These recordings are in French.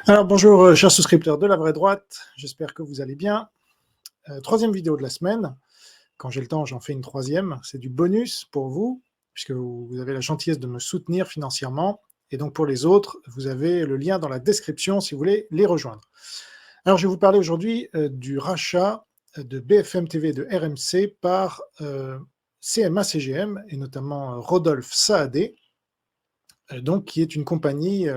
Alors bonjour chers souscripteurs de la vraie droite, j'espère que vous allez bien. Troisième vidéo de la semaine, quand j'ai le temps j'en fais une troisième, c'est du bonus pour vous, puisque vous avez la gentillesse de me soutenir financièrement, et donc pour les autres, vous avez le lien dans la description si vous voulez les rejoindre. Alors je vais vous parler aujourd'hui du rachat de BFM TV et de RMC par CMA-CGM, et notamment Rodolphe Saadé, donc qui est une compagnie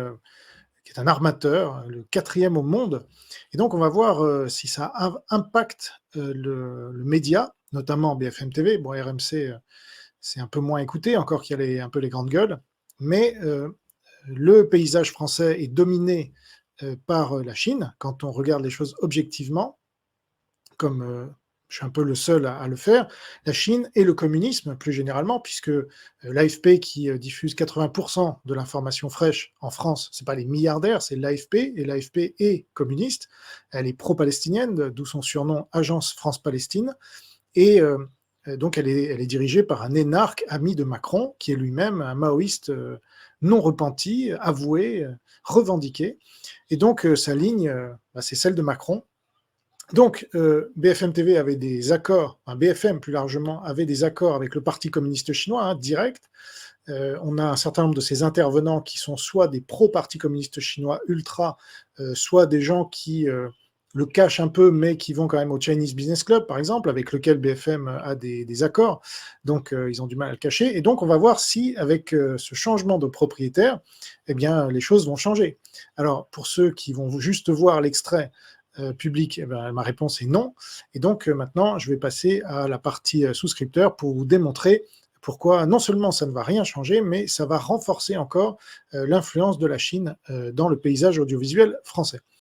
qui est un armateur, le quatrième au monde. Et donc, on va voir si ça impacte le média, notamment BFM TV. Bon, RMC, c'est un peu moins écouté, encore qu'il y a un peu les grandes gueules. Mais le paysage français est dominé par la Chine, quand on regarde les choses objectivement, comme je suis un peu le seul à le faire, la Chine et le communisme plus généralement, puisque l'AFP qui diffuse 80% de l'information fraîche en France, c'est pas les milliardaires, c'est l'AFP, et l'AFP est communiste, elle est pro-palestinienne, d'où son surnom Agence France-Palestine, et donc elle est dirigée par un énarque ami de Macron, qui est lui-même un maoïste non repenti, avoué, revendiqué, et donc sa ligne, c'est celle de Macron. Donc, BFM TV avait des accords, enfin BFM plus largement, avait des accords avec le Parti communiste chinois, hein, direct. On a un certain nombre de ces intervenants qui sont soit des pro-Parti communiste chinois ultra, soit des gens qui le cachent un peu, mais qui vont quand même au Chinese Business Club, par exemple, avec lequel BFM a des accords. Donc, ils ont du mal à le cacher. Et donc, on va voir si, avec ce changement de propriétaire, eh bien, les choses vont changer. Alors, pour ceux qui vont juste voir l'extrait, public, eh ben, ma réponse est non. Et donc maintenant, je vais passer à la partie souscripteur pour vous démontrer pourquoi non seulement ça ne va rien changer, mais ça va renforcer encore l'influence de la Chine dans le paysage audiovisuel français.